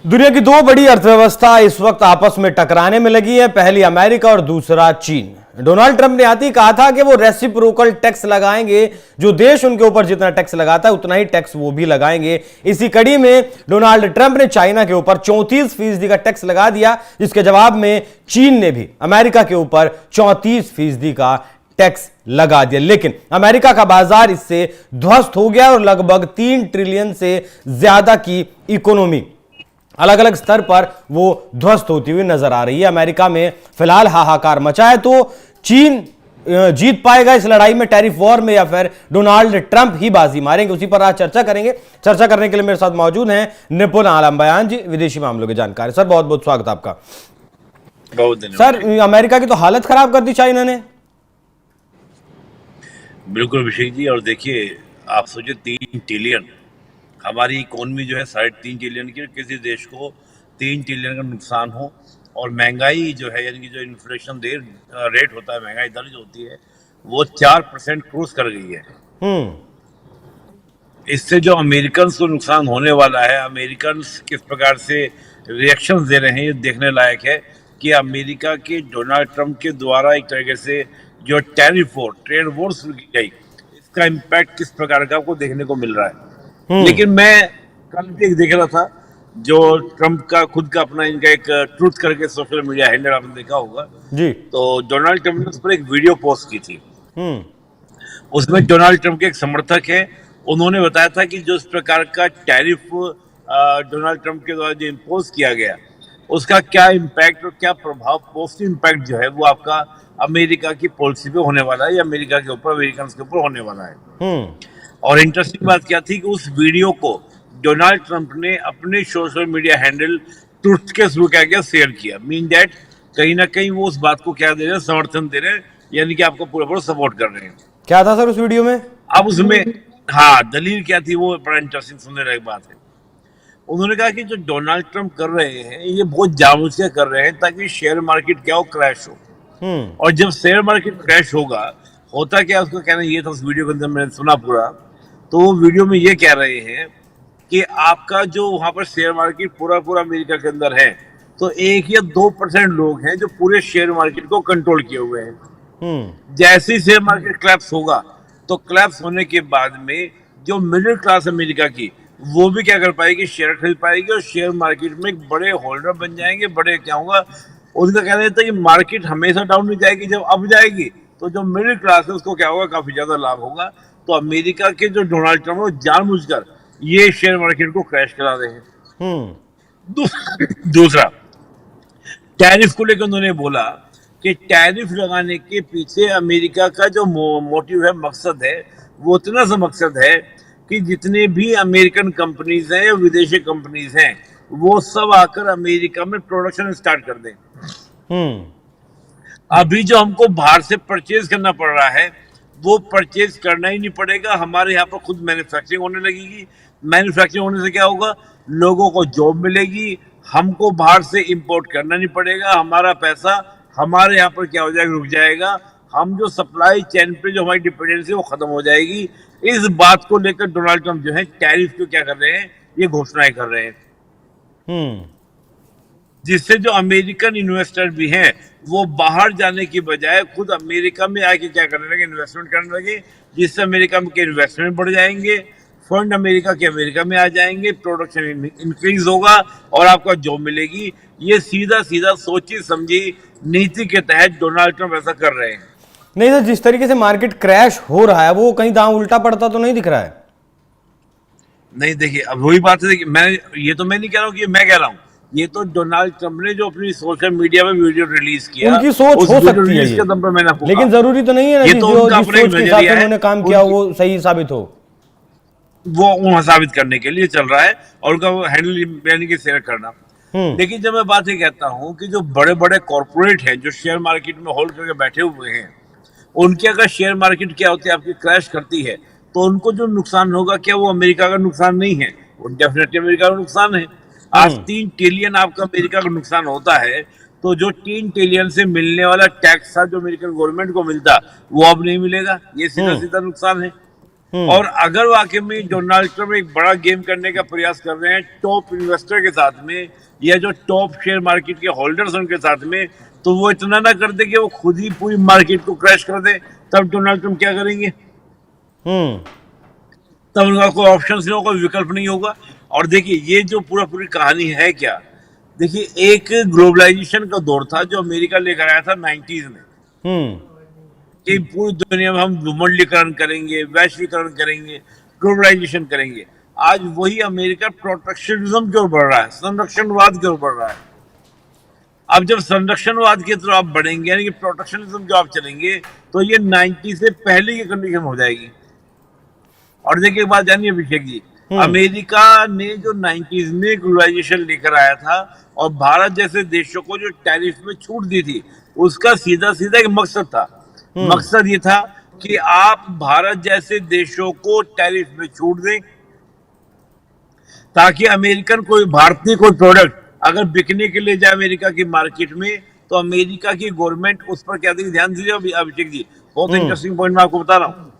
दुनिया की दो बड़ी अर्थव्यवस्था इस वक्त आपस में टकराने में लगी है। पहली अमेरिका और दूसरा चीन। डोनाल्ड ट्रंप ने आते ही कहा था कि वो रेसिप्रोकल टैक्स लगाएंगे, जो देश उनके ऊपर जितना टैक्स लगाता है उतना ही टैक्स वो भी लगाएंगे। इसी कड़ी में डोनाल्ड ट्रंप ने चाइना के ऊपर 34% का टैक्स लगा दिया, जिसके जवाब में चीन ने भी अमेरिका के ऊपर 34% का टैक्स लगा दिया। लेकिन अमेरिका का बाजार इससे ध्वस्त हो गया और लगभग 3 ट्रिलियन से ज्यादा की इकोनॉमी अलग अलग स्तर पर वो ध्वस्त होती हुई नजर आ रही है। अमेरिका में फिलहाल हाहाकार मचा है। तो चीन जीत पाएगा इस लड़ाई में, टैरिफ वॉर में, या फिर डोनाल्ड ट्रंप ही बाजी मारेंगे? उसी पर आज चर्चा करेंगे। चर्चा करने के लिए मेरे साथ मौजूद हैं निपुण आलम बयान जी, विदेशी मामलों के जानकार। सर बहुत बहुत स्वागत आपका। बहुत धन्यवाद। सर अमेरिका की तो हालत खराब कर दी चाइना ने। बिल्कुल अभिषेक जी, और देखिए आप सोचिए 3 ट्रिलियन हमारी इकोनॉमी जो है 3.5 ट्रिलियन की, किसी देश को 3 ट्रिलियन का नुकसान हो और महंगाई जो है यानी कि जो इन्फ्लेशन रेट होता है, महंगाई दर जो होती है वो 4% क्रूज कर गई है। इससे जो अमेरिकन को नुकसान होने वाला है, अमेरिकन किस प्रकार से रिएक्शन दे रहे हैं ये देखने लायक है कि अमेरिका के डोनाल्ड ट्रंप के द्वारा एक तरीके से जो टैरिफ वॉर, ट्रेड वॉर शुरू की गई, इसका इम्पैक्ट किस प्रकार का आपको देखने को मिल रहा है। लेकिन मैं कल भी एक देख रहा था, जो ट्रंप का खुद का अपना इनका एक ट्रूथ करके सोशल मीडिया हैंडल आपने देखा होगा जी, तो डोनाल्ड ट्रंप ने उस पर एक वीडियो पोस्ट की थी। उसमें डोनाल्ड ट्रंप के एक समर्थक है, उन्होंने बताया था कि जो इस प्रकार का टैरिफ डोनाल्ड ट्रंप के द्वारा जो इम्पोज किया गया, उसका क्या इम्पैक्ट और क्या प्रभाव, पॉजिटिव इम्पैक्ट जो है वो आपका अमेरिका की पॉलिसी पे होने वाला है या अमेरिका के ऊपर, अमेरिकन के ऊपर होने वाला है। और इंटरेस्टिंग बात क्या थी कि उस वीडियो को डोनाल्ड ट्रंप ने अपने सोशल मीडिया हैंडल ट्रुथ के थ्रू क्या शेयर किया। मीन दैट कहीं ना कहीं वो उस बात को क्या दे रहे हैं, समर्थन दे रहे हैं, यानी कि आपको पूरा पूरा सपोर्ट कर रहे हैं। क्या था सर उस वीडियो में? अब उसमें हाँ दलील क्या थी वो बड़ा इंटरेस्टिंग सुनने लायक बात है। उन्होंने कहा कि जो डोनाल्ड ट्रंप कर रहे हैं ये बहुत जानबूझ के कर रहे हैं ताकि शेयर मार्केट क्या हो, क्रैश हो। और जब शेयर मार्केट क्रैश होगा, होता क्या, उसका कहना ये था, उस वीडियो के अंदर मैंने सुना पूरा, तो वो वीडियो में ये कह रहे हैं कि आपका जो वहां पर शेयर मार्केट पूरा अमेरिका के अंदर है, तो 1 या 2% लोग हैं जो पूरे शेयर मार्केट को कंट्रोल किए हुए हैं। जैसे ही शेयर मार्केट क्लैप्स होगा, तो क्लैप्स होने के बाद में जो मिडिल क्लास अमेरिका की, वो भी क्या कर पाएगी, शेयर खरीद पाएगी और शेयर मार्केट में एक बड़े होल्डर बन जाएंगे। बड़े क्या होगा, उनका कहना था कि मार्केट हमेशा डाउन नहीं जाएगी, जब अप जाएगी तो जो मिडिल क्लास है उसको क्या होगा, काफी ज्यादा लाभ होगा। तो अमेरिका के जो डोनाल्ड ट्रंप है जानबूझकर ये शेयर मार्केट को क्रैश करा रहे हैं। दूसरा टैरिफ को लेकर उन्होंने बोला कि टैरिफ लगाने के पीछे अमेरिका का जो मोटिव है, मकसद है, वो इतना सा मकसद है कि जितने भी अमेरिकन कंपनीज हैं या विदेशी कंपनीज हैं, वो सब आकर अमेरिका में प्रोडक्शन स्टार्ट कर दें। अभी जो हमको बाहर से परचेज करना पड़ रहा है, वो परचेज करना ही नहीं पड़ेगा, हमारे यहाँ पर खुद मैन्युफैक्चरिंग होने लगेगी। मैन्युफैक्चरिंग होने से क्या होगा, लोगों को जॉब मिलेगी, हमको बाहर से इंपोर्ट करना नहीं पड़ेगा, हमारा पैसा हमारे यहाँ पर क्या हो जाएगा, रुक जाएगा। हम जो सप्लाई चेन पे जो हमारी डिपेंडेंसी वो खत्म हो जाएगी। इस बात को लेकर डोनाल्ड ट्रंप जो है टैरिफ को क्या कर रहे हैं, ये घोषणाएं कर रहे हैं, जिससे जो अमेरिकन इन्वेस्टर भी हैं वो बाहर जाने की बजाय खुद अमेरिका में आके क्या करने लगे, इन्वेस्टमेंट करने लगे, जिससे अमेरिका के इन्वेस्टमेंट बढ़ जाएंगे, फंड अमेरिका के अमेरिका में आ जाएंगे, प्रोडक्शन इंक्रीज होगा और आपको जॉब मिलेगी। ये सीधा सीधा सोची समझी नीति के तहत डोनाल्ड ट्रंप ऐसा कर रहे हैं। नहीं सर, जिस तरीके से मार्केट क्रैश हो रहा है वो कहीं दांव उल्टा पड़ता तो नहीं दिख रहा है। नहीं देखिए, अब वही बात है, मैं नहीं कह रहा हूँ कि मैं कह रहा हूँ, ये तो डोनाल्ड ट्रंप ने जो अपनी सोशल मीडिया में वीडियो रिलीज किया, उनकी सोच हो सकती है ये, लेकिन जरूरी तो नहीं है ना कि जो जिस सोच के हिसाब से उन्होंने काम किया वो सही साबित हो। वो साबित करने के लिए चल रहा है और उनका हैंडल यानी कि शेयर करना। लेकिन जब मैं बात ये कहता हूँ कि जो बड़े बड़े कॉर्पोरेट हैं जो शेयर मार्केट में होल्ड करके बैठे हुए हैं, उनकी अगर शेयर मार्केट क्या होती है, आपकी क्रैश करती है, तो उनको जो नुकसान होगा, क्या वो अमेरिका का नुकसान नहीं है? वो डेफिनेटली अमेरिका का नुकसान है। आज 3 ट्रिलियन आपका अमेरिका का नुकसान होता है, तो जो 3 ट्रिलियन से मिलने वाला टैक्स था जो अमेरिकन गवर्नमेंट को मिलता, वो अब नहीं मिलेगा। ये सीधा सीधा नुकसान है। और अगर वाकई में डोनाल्ड ट्रम्प एक बड़ा गेम करने का प्रयास कर रहे हैं टॉप इन्वेस्टर के साथ में या जो टॉप शेयर मार्केट के होल्डर्स हैं उनके साथ में, तो वो इतना ना कर दे कि वो खुद ही पूरी मार्केट को क्रैश कर दे, तब डोनाल्ड ट्रम्प क्या करेंगे? तब उनका कोई ऑप्शन नहीं होगा, कोई विकल्प नहीं होगा। और देखिए ये जो पूरी कहानी है क्या, देखिए एक ग्लोबलाइजेशन का दौर था जो अमेरिका लेकर आया था 90s में कि पूरी दुनिया में हम विमंडलीकरण करेंगे, वैश्वीकरण करेंगे, ग्लोबलाइजेशन करेंगे। आज वही अमेरिका प्रोटेक्शनिज्म की ओर बढ़ रहा है, संरक्षणवाद की ओर बढ़ रहा है। अब जब संरक्षणवाद की तरफ आप बढ़ेंगे यानी कि प्रोटेक्शनिज्म जो आप चलेंगे, तो ये 90 से पहले की कंडीशन हो जाएगी। और देखिए एक बात जानिए अभिषेक जी, अमेरिका ने जो 90s में ग्लोबलाइजेशन लेकर आया था और भारत जैसे देशों को जो टैरिफ में छूट दी थी, उसका सीधा सीधा एक मकसद था। मकसद ये था कि आप भारत जैसे देशों को टैरिफ में छूट दें ताकि अमेरिकन कोई भारतीय कोई प्रोडक्ट अगर बिकने के लिए जाए अमेरिका की मार्केट में, तो अमेरिका की गवर्नमेंट उस पर क्या देगी, ध्यान दीजिए अभिषेक जी, बहुत इंटरेस्टिंग पॉइंट मैं आपको बता रहा हूँ।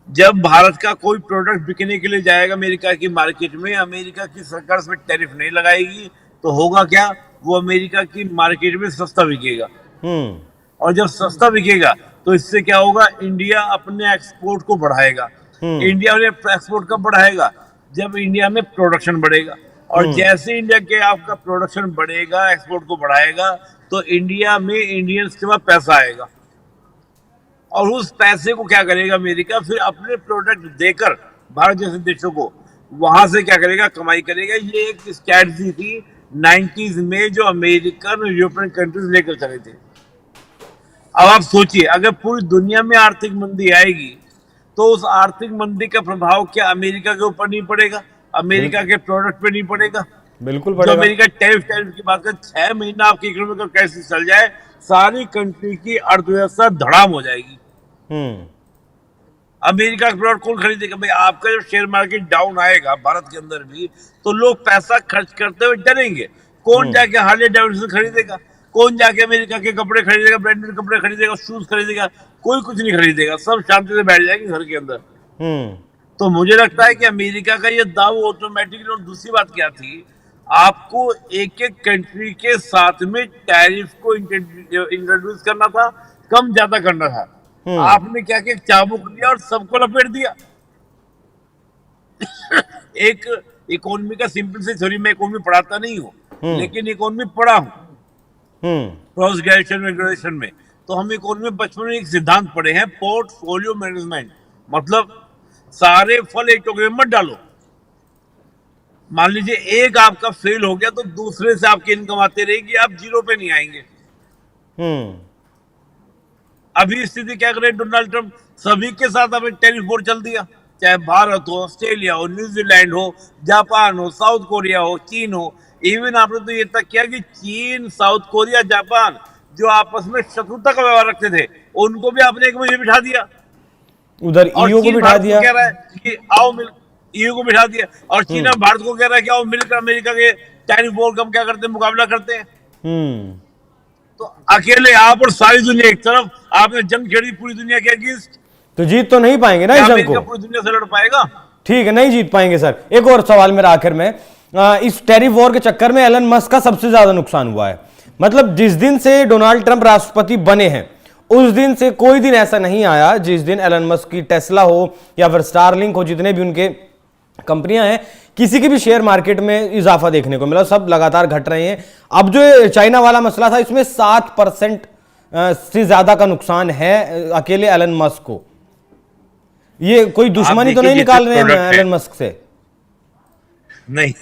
जब भारत का कोई प्रोडक्ट बिकने के लिए जाएगा अमेरिका की मार्केट में, अमेरिका की सरकार उस पर टैरिफ नहीं लगाएगी, तो होगा क्या, वो अमेरिका की मार्केट में सस्ता बिकेगा। और जब सस्ता बिकेगा तो इससे क्या होगा, इंडिया अपने एक्सपोर्ट को बढ़ाएगा। इंडिया अपने एक्सपोर्ट कब बढ़ाएगा, जब इंडिया में प्रोडक्शन बढ़ेगा। और जैसे इंडिया के आपका प्रोडक्शन बढ़ेगा, एक्सपोर्ट को बढ़ाएगा, तो इंडिया में इंडियंस के पास पैसा आएगा और उस पैसे को क्या करेगा अमेरिका, फिर अपने प्रोडक्ट देकर भारत जैसे देशों को वहां से क्या करेगा, कमाई करेगा। ये एक स्ट्रैटेजी थी 90s में जो अमेरिकन और यूरोपियन कंट्रीज लेकर चले थे। अब आप सोचिए अगर पूरी दुनिया में आर्थिक मंदी आएगी तो उस आर्थिक मंदी का प्रभाव क्या अमेरिका के ऊपर नहीं पड़ेगा, अमेरिका के प्रोडक्ट पे नहीं पड़ेगा? बिल्कुल जो पड़ेगा। अमेरिका टैरिफ की बात कर 6 महीना आपकी इकोनॉमी कैसे चल जाए, सारी कंट्री की अर्थव्यवस्था धड़ाम हो जाएगी। अमेरिका का प्रोडक्ट कौन खरीदेगा भाई? आपका जब शेयर मार्केट डाउन आएगा भारत के अंदर भी, तो लोग पैसा खर्च करते हुए डरेंगे। कौन जाके हार्ले डेविडसन खरीदेगा, कौन जाके अमेरिका के कपड़े खरीदेगा, ब्रांडेड कपड़े खरीदेगा, शूज खरीदेगा? कोई कुछ नहीं खरीदेगा, सब शांति से बैठ जाएंगे घर के अंदर। तो मुझे लगता है कि अमेरिका का ये दाव ऑटोमेटिकली। और दूसरी बात क्या थी, आपको एक एक कंट्री के साथ में टैरिफ को इंट्रोड्यूस करना था, कम ज्यादा करना था। आपने क्या किया, चाबुक लिया और सबको लपेट दिया। एक इकोनॉमी का सिंपल से थ्योरी, मैं इकोनॉमी पढ़ाता नहीं हूँ, लेकिन इकोनॉमी पढ़ा हूँ पोस्ट ग्रेजुएशन में। तो हम इकोनॉमी में बचपन में एक सिद्धांत पढ़े हैं, पोर्टफोलियो मैनेजमेंट। मतलब सारे फल एक टोकरे में मत डालो। मान लीजिए एक आपका फेल हो गया तो दूसरे से आपकी इनकम आती रहेगी, आप जीरो पे नहीं आएंगे। अभी स्थिति क्या करे डोनाल्ड ट्रम्प, सभी के साथ आपने टैरिफ वॉर चल दिया, चाहे भारत हो, ऑस्ट्रेलिया हो, न्यूजीलैंड हो, जापान हो, साउथ कोरिया हो, चीन हो। इवन आपने तो ये तक किया कि चीन, साउथ कोरिया, जापान जो आपस में शत्रुता का व्यवहार रखते थे, उनको भी आपने एक महीने बिठा दिया। उधर ईयू को बिठा दिया, कह रहा है कि आओ मिल, ईयू को बिठा दिया। और चीन अब भारत को कह रहा है कि आओ मिलकर अमेरिका के टैरिफ वॉर का क्या करते हैं, मुकाबला करते हैं। तो अकेले आप और सारी दुनिया एक तरफ, आपने जंग छेड़ी पूरी दुनिया के अगेंस्ट, तो जीत तो नहीं पाएंगे ना इस जंग को। पूरी दुनिया से लड़ पाएगा? ठीक है, नहीं जीत पाएंगे सर। एक और सवाल मेरा आखिर में, इस टैरिफ वॉर के चक्कर में एलन मस्क का सबसे ज्यादा नुकसान हुआ है। मतलब जिस दिन से डोनाल्ड ट्रंप राष्ट्रपति बने हैं उस दिन से कोई दिन ऐसा नहीं आया जिस दिन एलन मस्क की टेस्ला हो या फिर स्टारलिंक हो, जितने भी उनके कंपनियां हैं, किसी के भी शेयर मार्केट में इजाफा देखने को मिला, सब लगातार घट रहे हैं। अब जो चाइना वाला मसला था, इसमें 7% से ज्यादा का नुकसान है अकेले एलन मस्क को। ये कोई दुश्मनी तो नहीं निकाल रहे हैं एलन मस्क से? नहीं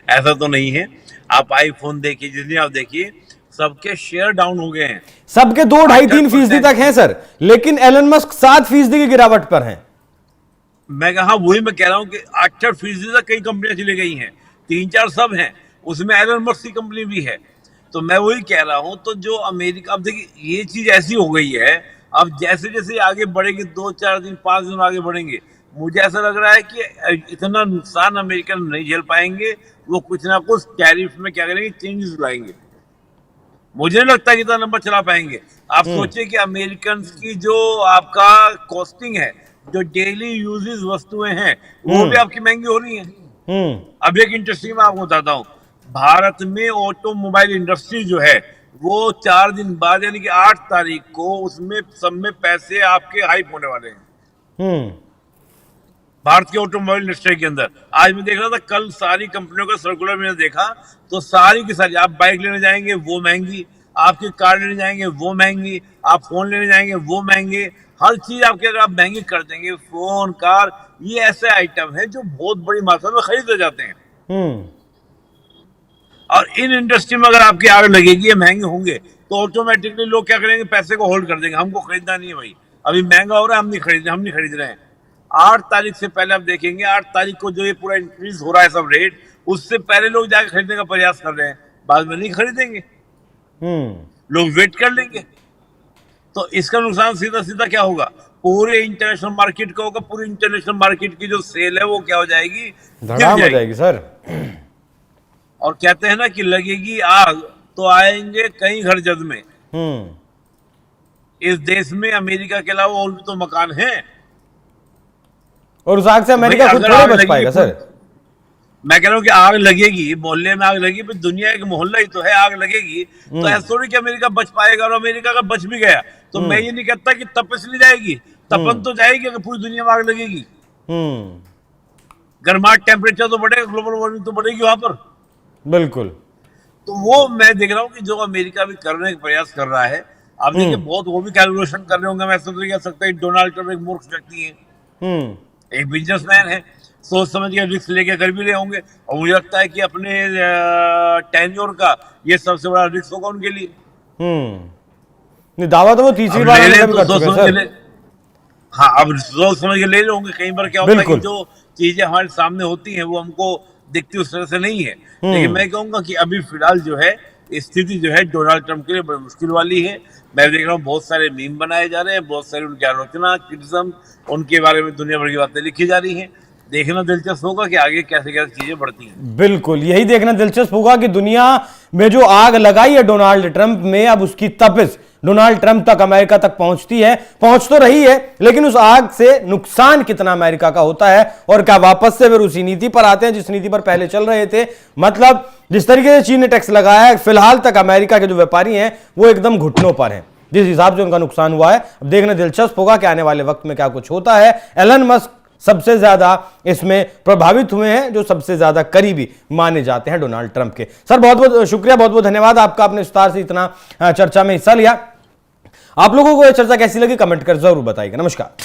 ऐसा तो नहीं है। आप आईफोन देखिए, जितने आप देखिए, सबके शेयर डाउन हो गए हैं। सबके 2, 2.5, 3% तक हैं सर, लेकिन एलन मस्क 7% की गिरावट पर हैं। मैं कहा, वही मैं कह रहा हूं कि 68% तक कई कंपनियां चली गई हैं, 3-4 सब हैं, उसमें एलन मस्क की कंपनी भी है। तो मैं वही कह रहा हूं, तो जो अमेरिका, अब देखिए ये चीज ऐसी हो गई है, अब जैसे जैसे आगे बढ़ेंगे, 2-4 दिन 5 दिन आगे बढ़ेंगे, मुझे ऐसा लग रहा है कि इतना नुकसान अमेरिकन नहीं झेल पाएंगे। वो कुछ ना कुछ टैरिफ में क्या करेंगे, चेंजेस लाएंगे। मुझे नहीं लगता कि इतना लंबा चला पाएंगे। आप सोचिए कि अमेरिकन की जो आपका कॉस्टिंग है जो डेली यूजेस वस्तुएं हैं वो भी आपकी महंगी हो रही हैं। अब एक इंटरेस्टिंग मैं आपको बताता हूँ, भारत में ऑटोमोबाइल इंडस्ट्री जो है वो 4 दिन बाद यानी कि 8 तारीख को उसमें सब में पैसे आपके हाइप होने वाले हैं। भारत के ऑटोमोबाइल इंडस्ट्री के अंदर आज मैं देख रहा था, कल सारी कंपनियों का सर्कुलर मैंने देखा तो सारी की सारी, आप बाइक लेने जाएंगे वो महंगी, आपकी कार लेने जाएंगे वो महंगी, आप फोन लेने जाएंगे वो महंगे, हर चीज आपके अगर आप महंगी कर देंगे, फोन कार ये ऐसे आइटम है जो बहुत बड़ी मात्रा में खरीदे जाते हैं। और इन इंडस्ट्री में अगर आपकी आग लगेगी, ये महंगे होंगे तो ऑटोमेटिकली लोग क्या करेंगे, पैसे को होल्ड कर देंगे, हमको खरीदना नहीं है भाई, अभी महंगा हो रहा है, हम नहीं खरीद रहे हैं। 8 तारीख से पहले आप देखेंगे, 8 तारीख को जो ये पूरा इंक्रीज हो रहा है सब रेट, उससे पहले लोग जाकर खरीदने का प्रयास कर रहे हैं, बाद में नहीं खरीदेंगे, लोग वेट कर लेंगे। तो इसका नुकसान सीधा सीधा क्या होगा, पूरे इंटरनेशनल मार्केट का होगा, पूरी इंटरनेशनल मार्केट की जो सेल है वो क्या हो जाएगी, धड़ाम हो जाएगी सर। और कहते हैं ना कि लगेगी आग तो आएंगे कई घर जद में। इस देश में अमेरिका के अलावा और भी तो मकान हैं, और उस आग से अमेरिका खुद थोड़ा बच पाएगा सर। मैं कह रहा हूँ कि आग लगेगी, मोहल्ले में आग लगेगी, पर दुनिया एक मोहल्ला ही तो है, आग लगेगी तो ऐसा थोड़ी कि अमेरिका बच पाएगा। और अमेरिका का बच भी गया तो मैं ये नहीं कहता कि तपस नहीं जाएगी, तपन तो जाएगी अगर पूरी दुनिया में आग लगेगी। गर्माहट, टेम्परेचर तो बढ़ेगा, ग्लोबल वार्मिंग तो बढ़ेगी वहां पर, बिल्कुल। तो वो मैं देख रहा हूँ कि जो अमेरिका भी करने का प्रयास कर रहा है, आप देखिए बहुत वो भी कैलकुलेशन कर रहे होंगे। मैं ऐसा तो कह सकता है डोनाल्ड ट्रम्प एक मूर्ख व्यक्ति है, एक बिजनेसमैन है, सोच समझ के रिस्क लेके कर भी रहे होंगे, और मुझे लगता है कि अपने टेन्योर का ये सबसे बड़ा रिस्क होगा उनके लिए। दावा तो वो तीसरी बार कर चुके हैं सर। हाँ, अब सोच समझ के ले लोगे। कई बार क्या होता है कि जो चीजें हमारे सामने होती हैं वो हमको दिखती उस तरह से नहीं है, लेकिन मैं कहूंगा कि अभी फिलहाल जो है स्थिति जो है डोनाल्ड ट्रंप के लिए बड़ी मुश्किल वाली है। मैं देख रहा हूँ बहुत सारे मीम बनाए जा रहे हैं, बहुत सारी उनकी आलोचना, क्रिटिसिज्म, उनके बारे में दुनिया भर की बातें लिखी जा रही हैं। देखना दिलचस्प होगा कि आगे कैसे कैसे चीजें बढ़ती हैं। बिल्कुल, यही देखना दिलचस्प होगा कि दुनिया में जो आग लगाई है डोनाल्ड ट्रंप में, अब उसकी तपिश डोनाल्ड ट्रंप तक, अमेरिका तक पहुंचती है, पहुंच तो रही है, लेकिन उस आग से नुकसान कितना अमेरिका का होता है, और क्या वापस से फिर उसी नीति पर आते हैं जिस नीति पर पहले चल रहे थे। मतलब जिस तरीके से चीन ने टैक्स लगाया है, फिलहाल तक अमेरिका के जो व्यापारी हैं वो एकदम घुटनों पर हैं, जिस हिसाब से उनका नुकसान हुआ है। अब देखना दिलचस्प होगा कि आने वाले वक्त में क्या कुछ होता है। एलन मस्क सबसे ज्यादा इसमें प्रभावित हुए हैं, जो सबसे ज्यादा करीबी माने जाते हैं डोनाल्ड ट्रंप के। सर बहुत बहुत शुक्रिया, बहुत बहुत धन्यवाद आपका, आपने विस्तार से इतना चर्चा में हिस्सा लिया। आप लोगों को यह चर्चा कैसी लगी कमेंट कर जरूर बताइएगा। नमस्कार।